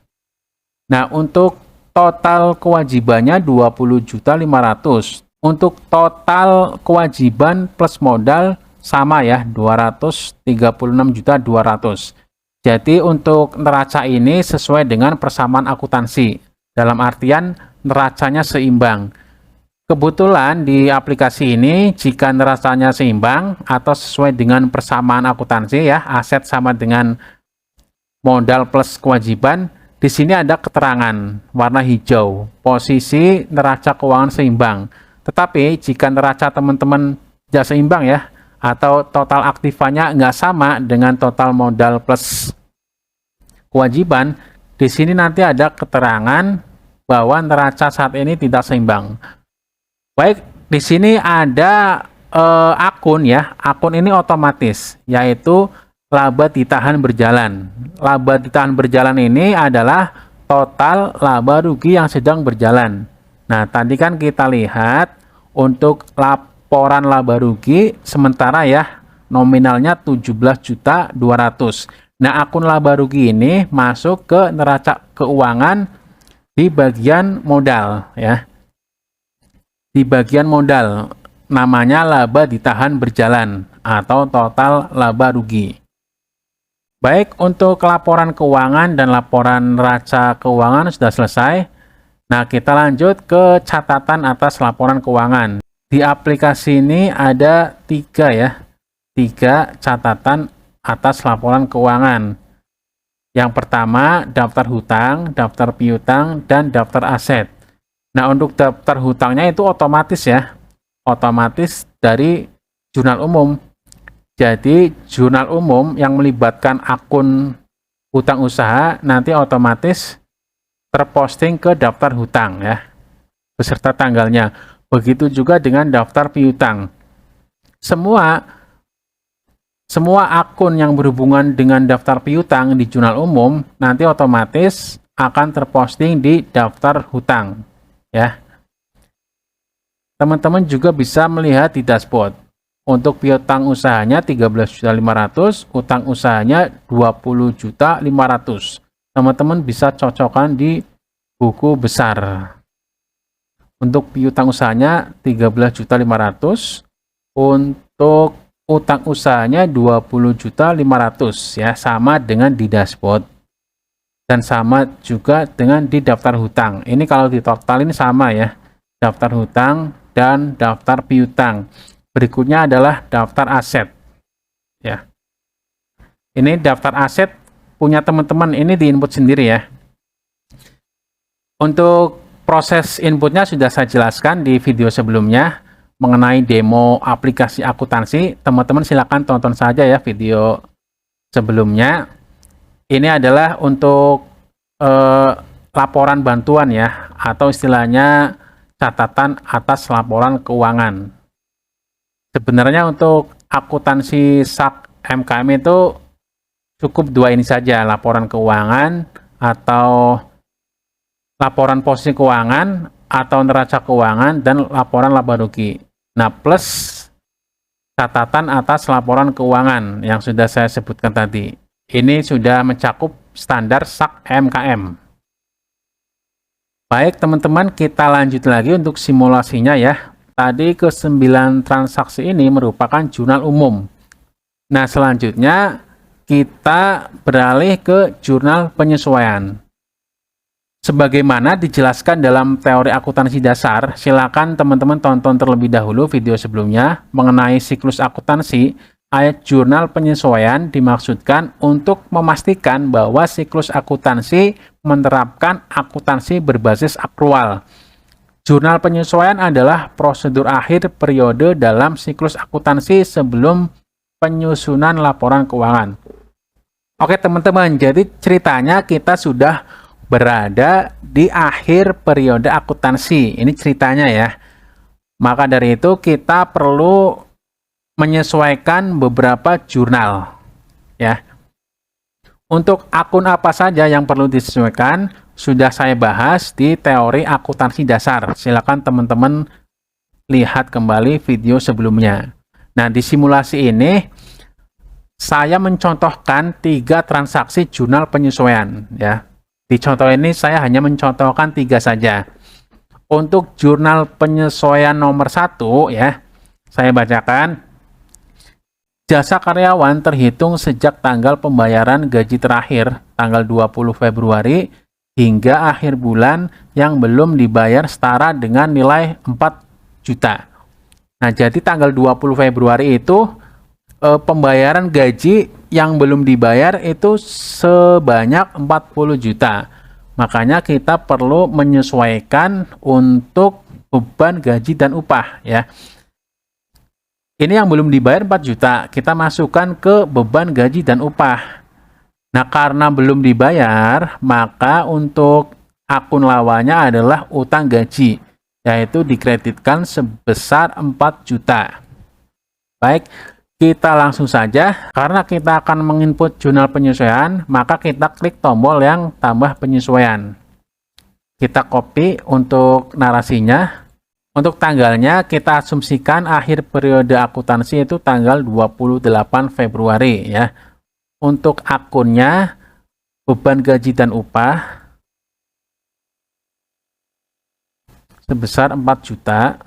Nah, untuk total kewajibannya 20.500.000. Untuk total kewajiban plus modal sama ya, 236.200.000. Jadi untuk neraca ini sesuai dengan persamaan akuntansi. Dalam artian neracanya seimbang. Kebetulan di aplikasi ini jika neracanya seimbang atau sesuai dengan persamaan akuntansi ya, aset sama dengan modal plus kewajiban, di sini ada keterangan warna hijau, posisi neraca keuangan seimbang. Tetapi jika neraca teman-teman tidak seimbang ya, atau total aktifanya nggak sama dengan total modal plus kewajiban, di sini nanti ada keterangan bahwa neraca saat ini tidak seimbang. Baik, di sini ada akun ya, akun ini otomatis, yaitu laba ditahan berjalan. Laba ditahan berjalan ini adalah total laba rugi yang sedang berjalan. Nah, tadi kan kita lihat untuk laporan laba rugi sementara ya, nominalnya 17.200.000. Nah, akun laba rugi ini masuk ke neraca keuangan di bagian modal ya. Di bagian modal namanya laba ditahan berjalan atau total laba rugi. Baik, untuk laporan keuangan dan laporan neraca keuangan sudah selesai. Nah, kita lanjut ke catatan atas laporan keuangan. Di aplikasi ini ada 3 ya, 3 catatan atas laporan keuangan. Yang pertama, daftar hutang, daftar piutang, dan daftar aset. Nah, untuk daftar hutangnya itu otomatis ya, otomatis dari jurnal umum. Jadi, jurnal umum yang melibatkan akun hutang usaha nanti otomatis terposting ke daftar hutang ya, beserta tanggalnya. Begitu juga dengan daftar piutang. Semua akun yang berhubungan dengan daftar piutang di jurnal umum nanti otomatis akan terposting di daftar hutang ya. Teman-teman juga bisa melihat di dashboard. Untuk piutang usahanya 13.500.000, utang usahanya 20.500.000. Teman-teman bisa cocokkan di buku besar. Untuk piutang usahanya 13.500.000, untuk utang usahanya 20.500.000 ya, sama dengan di dashboard. Dan sama juga dengan di daftar hutang. Ini kalau di total ini sama ya, daftar hutang dan daftar piutang. Berikutnya adalah daftar aset ya. Ini daftar aset punya teman-teman, ini di input sendiri ya. Untuk proses inputnya sudah saya jelaskan di video sebelumnya mengenai demo aplikasi akuntansi. Teman-teman silakan tonton saja ya video sebelumnya. Ini adalah untuk laporan bantuan ya, atau istilahnya catatan atas laporan keuangan. Sebenarnya untuk akuntansi SAK MKM itu cukup 2 ini saja, laporan keuangan atau laporan posisi keuangan atau neraca keuangan dan laporan laba rugi. Nah, plus catatan atas laporan keuangan yang sudah saya sebutkan tadi. Ini sudah mencakup standar SAK MKM. Baik teman-teman, kita lanjut lagi untuk simulasinya ya. Tadi ke-9 transaksi ini merupakan jurnal umum. Nah, selanjutnya kita beralih ke jurnal penyesuaian. Sebagaimana dijelaskan dalam teori akuntansi dasar, silakan teman-teman tonton terlebih dahulu video sebelumnya mengenai siklus akuntansi. Ayat jurnal penyesuaian dimaksudkan untuk memastikan bahwa siklus akuntansi menerapkan akuntansi berbasis akrual. Jurnal penyesuaian adalah prosedur akhir periode dalam siklus akuntansi sebelum penyusunan laporan keuangan. Oke teman-teman, jadi ceritanya kita sudah berada di akhir periode akuntansi. Ini ceritanya ya. Maka dari itu kita perlu menyesuaikan beberapa jurnal ya. Untuk akun apa saja yang perlu disesuaikan sudah saya bahas di teori akuntansi dasar. Silakan teman-teman lihat kembali video sebelumnya. Nah, di simulasi ini saya mencontohkan 3 transaksi jurnal penyesuaian ya. Di contoh ini saya hanya mencontohkan 3 saja. Untuk jurnal penyesuaian nomor 1 ya, saya bacakan. Jasa karyawan terhitung sejak tanggal pembayaran gaji terakhir tanggal 20 Februari hingga akhir bulan yang belum dibayar setara dengan nilai 4 juta. Nah, jadi tanggal 20 Februari itu pembayaran gaji yang belum dibayar itu sebanyak 40 juta. Makanya kita perlu menyesuaikan untuk beban gaji dan upah ya. Ini yang belum dibayar 4 juta, kita masukkan ke beban gaji dan upah. Nah, karena belum dibayar, maka untuk akun lawannya adalah utang gaji, yaitu dikreditkan sebesar 4 juta. Baik, kita langsung saja. Karena kita akan menginput jurnal penyesuaian, maka kita klik tombol yang tambah penyesuaian. Kita copy untuk narasinya. Untuk tanggalnya, kita asumsikan akhir periode akuntansi itu tanggal 28 Februari ya. Untuk akunnya, beban gaji dan upah sebesar 4 juta.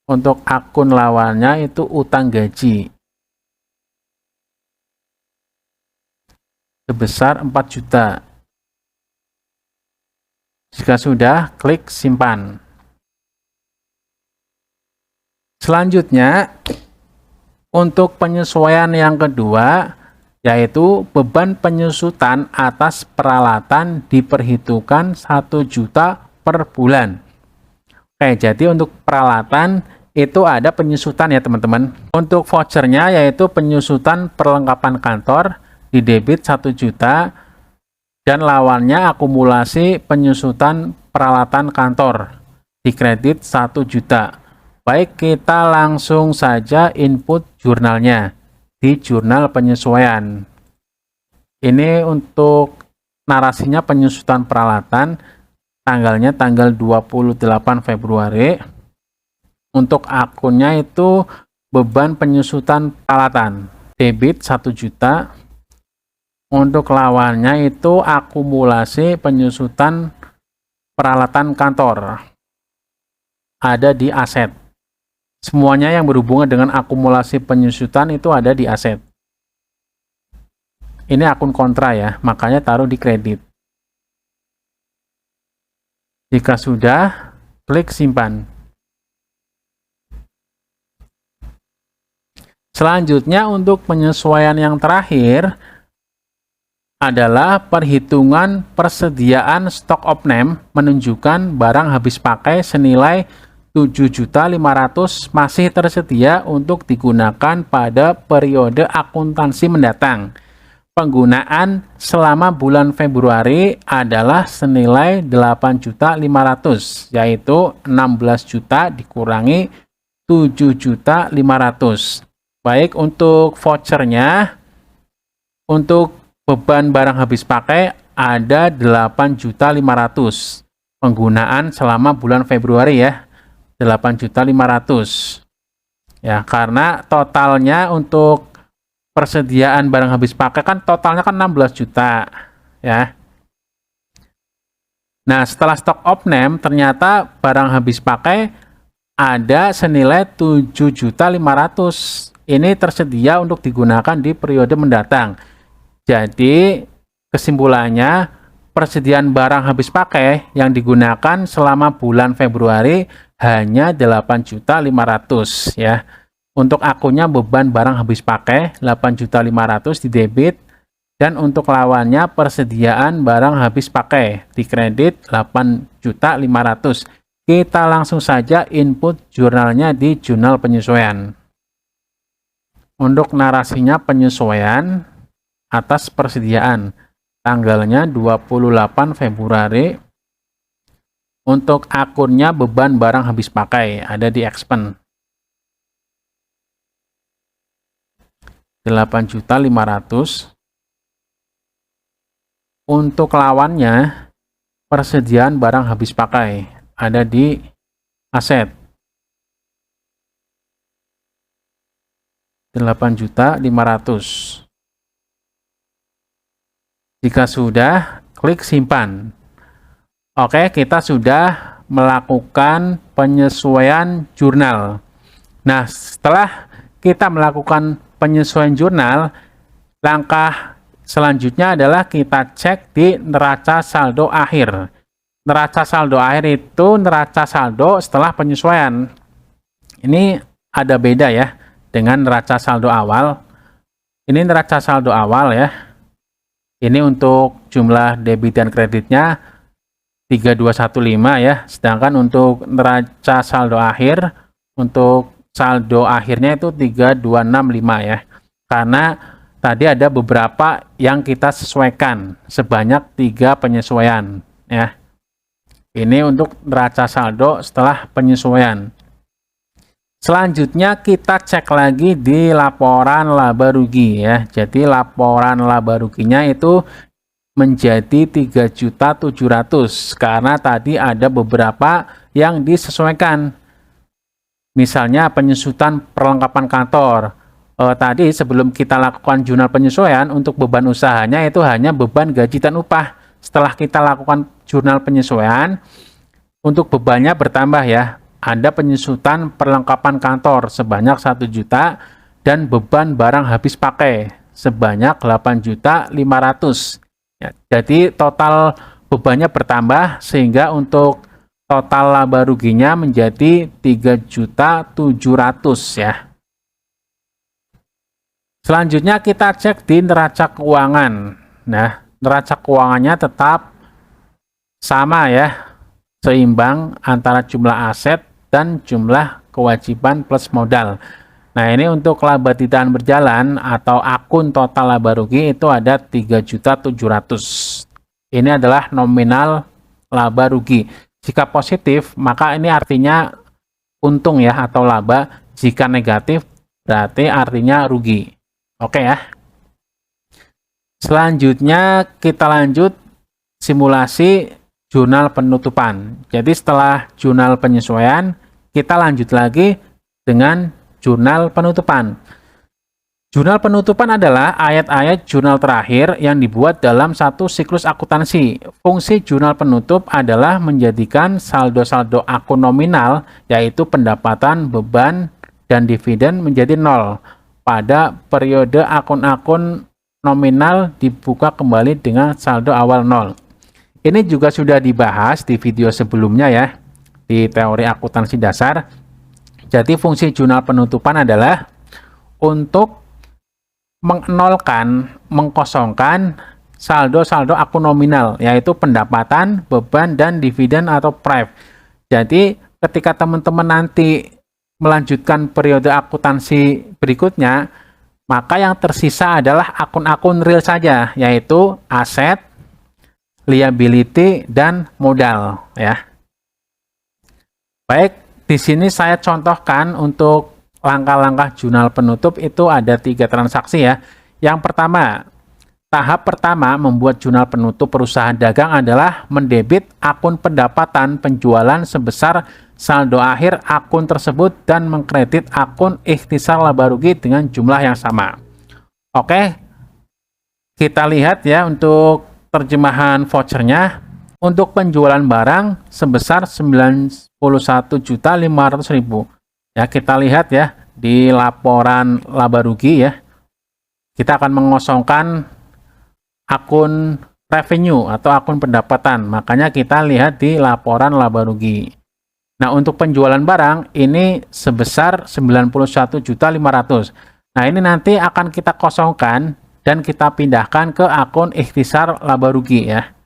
Untuk akun lawannya itu utang gaji sebesar 4 juta. Jika sudah, klik simpan. Selanjutnya, untuk penyesuaian yang kedua, yaitu beban penyusutan atas peralatan diperhitungkan 1 juta per bulan. Oke, jadi untuk peralatan itu ada penyusutan ya teman-teman. Untuk vouchernya yaitu penyusutan perlengkapan kantor di debit 1 juta dan lawannya akumulasi penyusutan peralatan kantor di kredit 1 juta. Baik, kita langsung saja input jurnalnya di jurnal penyesuaian. Ini untuk narasinya penyusutan peralatan, tanggalnya tanggal 28 Februari. Untuk akunnya itu beban penyusutan peralatan, debit 1 juta. Untuk lawannya itu akumulasi penyusutan peralatan kantor, ada di aset. Semuanya yang berhubungan dengan akumulasi penyusutan itu ada di aset. Ini akun kontra ya, makanya taruh di kredit. Jika sudah, klik simpan. Selanjutnya untuk penyesuaian yang terakhir adalah perhitungan persediaan stok opname menunjukkan barang habis pakai senilai 7.500.000 masih tersedia untuk digunakan pada periode akuntansi mendatang. Penggunaan selama bulan Februari adalah senilai 8.500.000, yaitu 16 juta dikurangi 7.500.000. Baik, untuk vouchernya, untuk beban barang habis pakai ada 8.500.000. Penggunaan selama bulan Februari ya. 8.500.000 ya, karena totalnya untuk persediaan barang habis pakai kan totalnya kan 16 juta ya. Nah, setelah stok opname ternyata barang habis pakai ada senilai 7.500.000. Ini tersedia untuk digunakan di periode mendatang. Jadi kesimpulannya, persediaan barang habis pakai yang digunakan selama bulan Februari hanya 8.500.000 ya. Untuk akunnya beban barang habis pakai 8.500.000 di debit, dan untuk lawannya persediaan barang habis pakai di kredit 8.500.000. Kita langsung saja input jurnalnya di jurnal penyesuaian. Untuk narasinya penyesuaian atas persediaan, tanggalnya 28 Februari. Untuk akunnya beban barang habis pakai ada di expense 8.500.000. Untuk lawannya persediaan barang habis pakai ada di aset 8.500.000. Jika sudah, klik simpan. Oke, kita sudah melakukan penyesuaian jurnal. Nah, setelah kita melakukan penyesuaian jurnal, langkah Selanjutnya adalah kita cek di neraca saldo akhir. Neraca saldo akhir itu neraca saldo setelah penyesuaian. Ini ada beda ya dengan neraca saldo awal. Ini neraca saldo awal ya. Ini untuk jumlah debit dan kreditnya 3215 ya. Sedangkan untuk neraca saldo akhir, untuk saldo akhirnya itu 3265 ya. Karena tadi ada beberapa yang kita sesuaikan, sebanyak 3 penyesuaian ya. Ini untuk neraca saldo setelah penyesuaian. Selanjutnya kita cek lagi di laporan laba rugi ya. Jadi laporan laba ruginya itu menjadi 3.700.000 karena tadi ada beberapa yang disesuaikan. Misalnya penyusutan perlengkapan kantor. Tadi sebelum kita lakukan jurnal penyesuaian untuk beban usahanya itu hanya beban gaji dan upah. Setelah kita lakukan jurnal penyesuaian, untuk bebannya bertambah ya. Ada penyusutan perlengkapan kantor sebanyak 1 juta dan beban barang habis pakai sebanyak 8.500.000. Ya, jadi total bebannya bertambah sehingga untuk total laba ruginya menjadi 3.700.000 ya. Selanjutnya kita cek di neraca keuangan. Nah, neraca keuangannya tetap sama ya, seimbang antara jumlah aset dan jumlah kewajiban plus modal. Nah, ini untuk laba tidak berjalan atau akun total laba rugi itu ada 3.700.000. Ini adalah nominal laba rugi. Jika positif, maka ini artinya untung ya atau laba. Jika negatif, berarti artinya rugi. Oke ya. Selanjutnya kita lanjut simulasi jurnal penutupan. Jadi setelah jurnal penyesuaian, kita lanjut lagi dengan jurnal penutupan. Jurnal penutupan adalah ayat-ayat jurnal terakhir yang dibuat dalam satu siklus akuntansi. Fungsi jurnal penutup adalah menjadikan saldo-saldo akun nominal, yaitu pendapatan, beban, dan dividen menjadi nol. Pada periode akun-akun nominal dibuka kembali dengan saldo awal nol. Ini juga sudah dibahas di video sebelumnya ya, di teori akuntansi dasar. Jadi fungsi jurnal penutupan adalah untuk menolkan, mengkosongkan saldo-saldo akun nominal, yaitu pendapatan, beban, dan dividen atau pref. Jadi ketika teman-teman nanti melanjutkan periode akuntansi berikutnya, maka yang tersisa adalah akun-akun real saja, yaitu aset, liability, dan modal ya. Baik, di sini saya contohkan untuk langkah-langkah jurnal penutup itu ada 3 transaksi ya. Yang pertama, tahap pertama membuat jurnal penutup perusahaan dagang adalah mendebit akun pendapatan penjualan sebesar saldo akhir akun tersebut dan mengkredit akun ikhtisar laba rugi dengan jumlah yang sama. Oke, kita lihat ya untuk terjemahan vouchernya. Untuk penjualan barang sebesar 91.500.000. Ya, kita lihat ya di laporan laba rugi ya. Kita akan mengosongkan akun revenue atau akun pendapatan. Makanya kita lihat di laporan laba rugi. Nah, untuk penjualan barang ini sebesar 91.500.000. Nah, ini nanti akan kita kosongkan dan kita pindahkan ke akun ikhtisar laba rugi ya.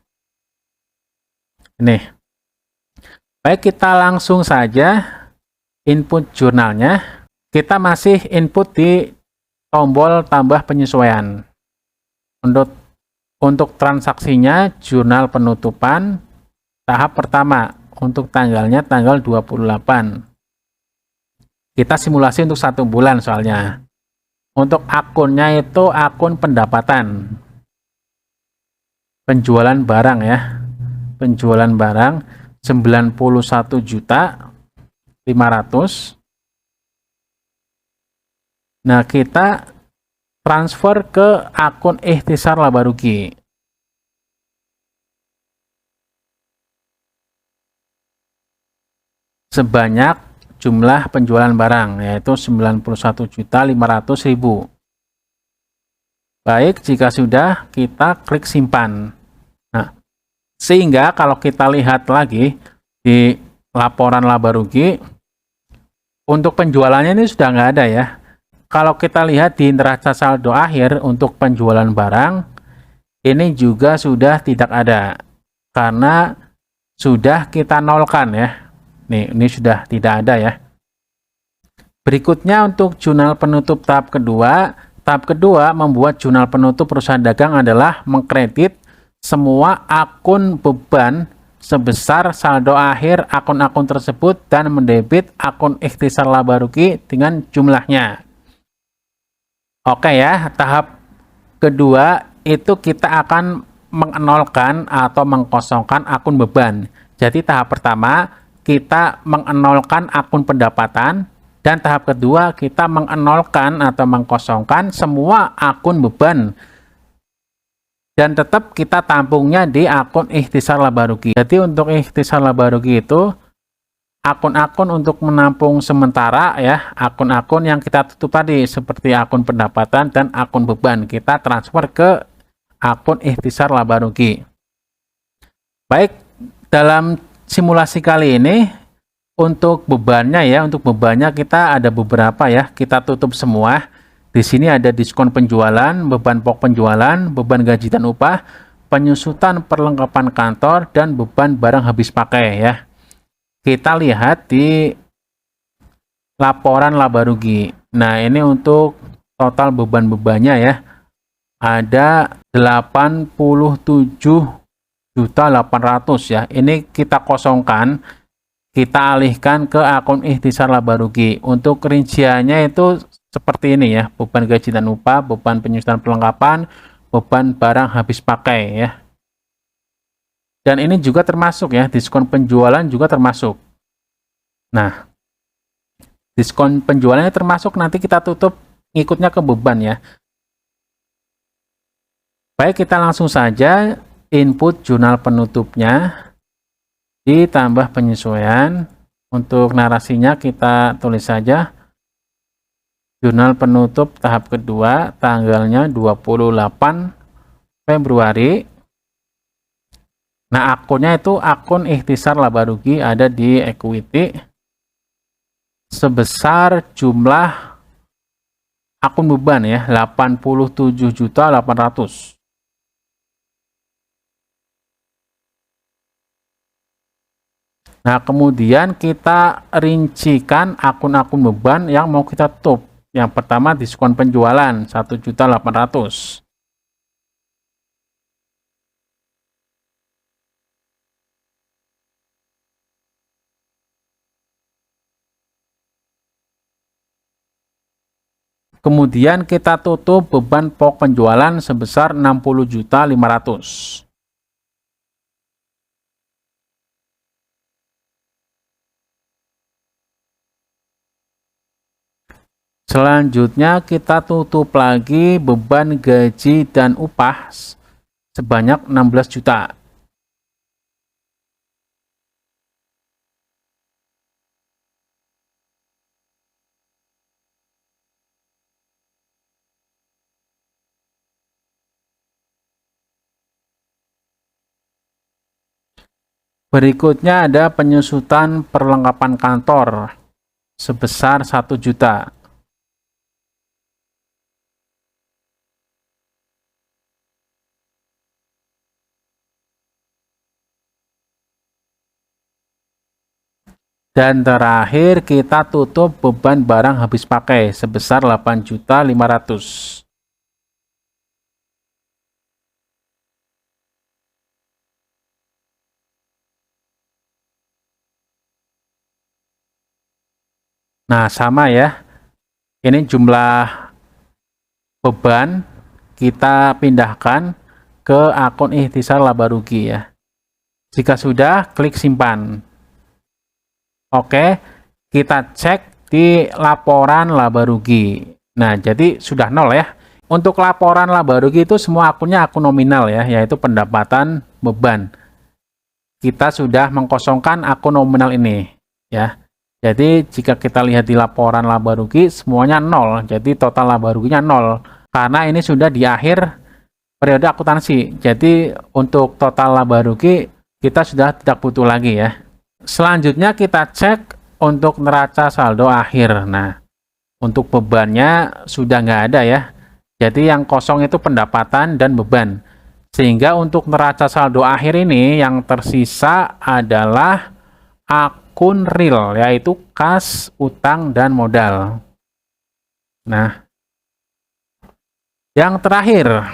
Ini. Baik, kita langsung saja input jurnalnya. Kita masih input di tombol tambah penyesuaian. Untuk transaksinya jurnal penutupan tahap pertama, untuk tanggalnya tanggal 28. Kita simulasi untuk 1 bulan soalnya. Untuk akunnya itu akun pendapatan. Penjualan barang ya. Penjualan barang 91.500.000. Nah, kita transfer ke akun ikhtisar laba rugi. Sebanyak jumlah penjualan barang yaitu 91.500.000. Baik, jika sudah, kita klik simpan. Nah, sehingga kalau kita lihat lagi di laporan laba rugi, untuk penjualannya ini sudah nggak ada ya. Kalau kita lihat di neraca saldo akhir untuk penjualan barang, ini juga sudah tidak ada. Karena sudah kita nolkan ya. Nih, ini sudah tidak ada ya. Berikutnya untuk jurnal penutup tahap kedua. Tahap kedua membuat jurnal penutup perusahaan dagang adalah mengkredit semua akun beban sebesar saldo akhir akun-akun tersebut dan mendebit akun ikhtisar laba rugi dengan jumlahnya. Oke ya, tahap kedua itu kita akan mengenolkan atau mengkosongkan akun beban. Jadi tahap pertama kita mengenolkan akun pendapatan, dan tahap kedua kita mengenolkan atau mengkosongkan semua akun beban. Dan tetap kita tampungnya di akun ikhtisar laba rugi. Jadi untuk ikhtisar laba rugi itu akun-akun untuk menampung sementara ya, akun-akun yang kita tutup tadi seperti akun pendapatan dan akun beban kita transfer ke akun ikhtisar laba rugi. Baik, dalam simulasi kali ini untuk bebannya ya, untuk bebannya kita ada beberapa ya, kita tutup semua. Di sini ada diskon penjualan, beban pokok penjualan, beban gaji dan upah, penyusutan perlengkapan kantor, dan beban barang habis pakai ya. Kita lihat di laporan laba rugi. Nah, ini untuk total beban-bebannya ya. Ada 87.800.000 ya. Ini kita kosongkan, kita alihkan ke akun ikhtisar laba rugi. Untuk rinciannya itu seperti ini ya, beban gaji dan upah, beban penyusunan perlengkapan, beban barang habis pakai ya. Dan ini juga termasuk ya, diskon penjualan juga termasuk. Nah, diskon penjualannya termasuk, nanti kita tutup ngikutnya ke beban ya. Baik, kita langsung saja input jurnal penutupnya, ditambah penyesuaian. Untuk narasinya kita tulis saja jurnal penutup tahap kedua, tanggalnya 28 Februari. Nah, akunnya itu akun ikhtisar laba rugi, ada di equity, sebesar jumlah akun beban ya, 87.800.000. Nah, kemudian kita rincikan akun-akun beban yang mau kita tutup. Yang pertama diskon penjualan 1.800.000. Kemudian kita tutup beban pokok penjualan sebesar 60.500.000. Selanjutnya kita tutup lagi beban gaji dan upah sebanyak 16 juta. Berikutnya ada penyusutan perlengkapan kantor sebesar 1 juta. Dan terakhir kita tutup beban barang habis pakai sebesar 8.500.000. Nah, sama ya. Ini jumlah beban kita pindahkan ke akun ikhtisar laba rugi ya. Jika sudah, klik simpan. Oke, kita cek di laporan laba rugi. Nah, jadi sudah nol ya. Untuk laporan laba rugi itu semua akunnya akun nominal ya, yaitu pendapatan beban. Kita sudah mengkosongkan akun nominal ini ya. Jadi jika kita lihat di laporan laba rugi semuanya nol. Jadi total laba ruginya nol. karena ini sudah di akhir periode akuntansi. Jadi untuk total laba rugi kita sudah tidak butuh lagi ya. Selanjutnya kita cek untuk neraca saldo akhir. Nah, untuk bebannya sudah nggak ada ya. Jadi yang kosong itu pendapatan dan beban. Sehingga untuk neraca saldo akhir ini yang tersisa adalah akun real, yaitu kas, utang, dan modal. Nah, yang terakhir,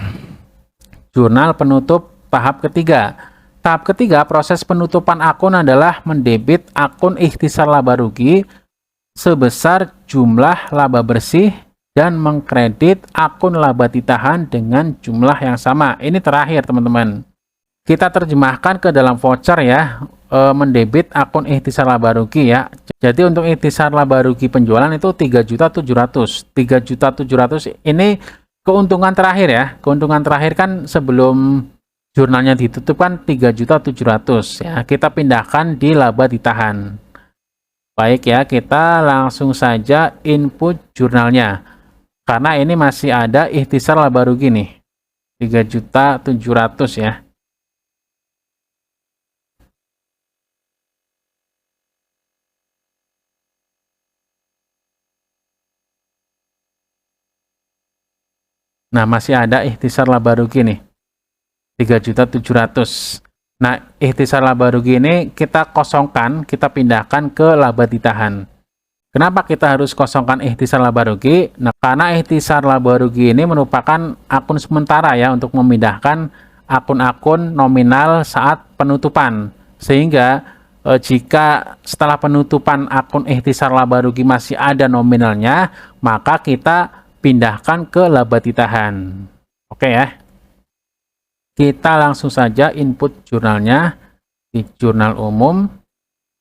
jurnal penutup tahap ketiga. Tahap ketiga, proses penutupan akun adalah mendebit akun ikhtisar laba rugi sebesar jumlah laba bersih dan mengkredit akun laba ditahan dengan jumlah yang sama. Ini terakhir, teman-teman. Kita terjemahkan ke dalam voucher ya, mendebit akun ikhtisar laba rugi ya. Jadi untuk ikhtisar laba rugi penjualan itu 3.700.000. 3.700.000 ini keuntungan terakhir ya. Keuntungan terakhir kan sebelum jurnalnya ditutup kan 3.700.000 ya. Kita pindahkan di laba ditahan. Baik ya, kita langsung saja input jurnalnya. Karena ini masih ada ikhtisar laba rugi nih. 3.700.000 ya. Nah, masih ada ikhtisar laba rugi nih. 3.700.000. Nah, ikhtisar laba rugi ini kita kosongkan, kita pindahkan ke laba ditahan. Kenapa kita harus kosongkan ikhtisar laba rugi? Nah, karena ikhtisar laba rugi ini merupakan akun sementara ya untuk memindahkan akun-akun nominal saat penutupan. Sehingga jika setelah penutupan akun ikhtisar laba rugi masih ada nominalnya, maka kita pindahkan ke laba ditahan. Oke ya. Kita langsung saja input jurnalnya di jurnal umum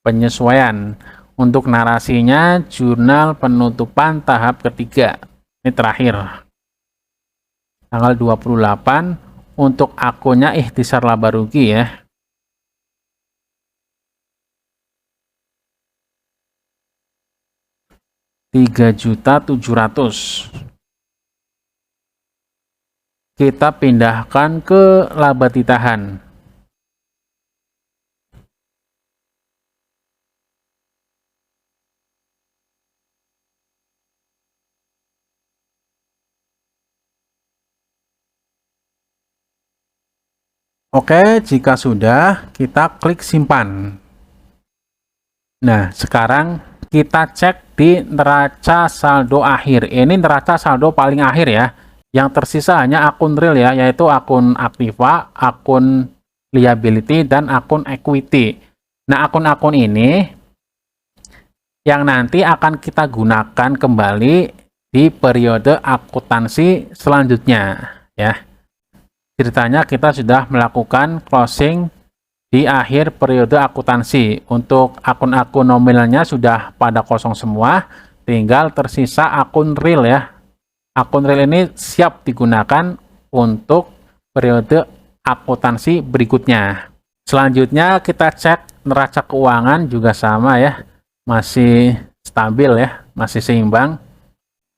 penyesuaian. Untuk narasinya jurnal penutupan tahap ketiga. Ini terakhir. Tanggal 28 untuk akunnya ikhtisar laba rugi ya. Rp3.700.000. Kita pindahkan ke laba ditahan. Oke, jika sudah, kita klik simpan. Nah, sekarang kita cek di neraca saldo akhir. Ini neraca saldo paling akhir ya. Yang tersisa hanya akun real ya, yaitu akun aktiva, akun liability, dan akun equity. Nah, akun-akun ini yang nanti akan kita gunakan kembali di periode akuntansi selanjutnya ya. Ceritanya kita sudah melakukan closing di akhir periode akuntansi. Untuk akun-akun nominalnya sudah pada kosong semua, tinggal tersisa akun real ya. Akun real ini siap digunakan untuk periode akuntansi berikutnya. Selanjutnya kita cek neraca keuangan juga sama ya. Masih stabil ya, masih seimbang.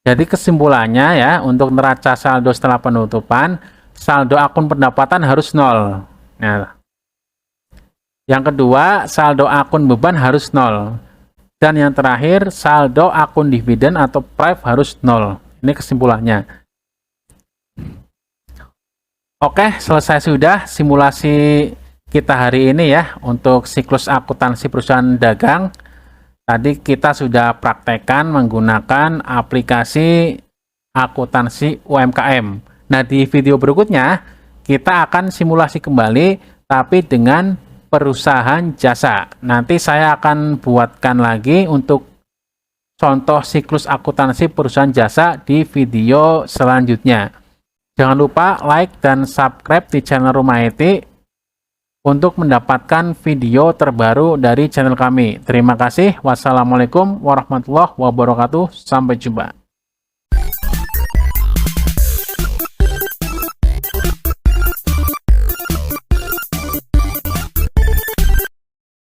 Jadi kesimpulannya ya, untuk neraca saldo setelah penutupan, saldo akun pendapatan harus 0. Nah, yang kedua, saldo akun beban harus 0. Dan yang terakhir, saldo akun dividen atau pref harus 0. Ini kesimpulannya. Oke, selesai sudah simulasi kita hari ini ya untuk siklus akuntansi perusahaan dagang. Tadi kita sudah praktekkan menggunakan aplikasi akuntansi UMKM. Nah, di video berikutnya kita akan simulasi kembali tapi dengan perusahaan jasa. Nanti saya akan buatkan lagi untuk contoh siklus akuntansi perusahaan jasa di video selanjutnya. Jangan lupa like dan subscribe di channel Rumah IT untuk mendapatkan video terbaru dari channel kami. Terima kasih. Wassalamualaikum warahmatullahi wabarakatuh. Sampai jumpa.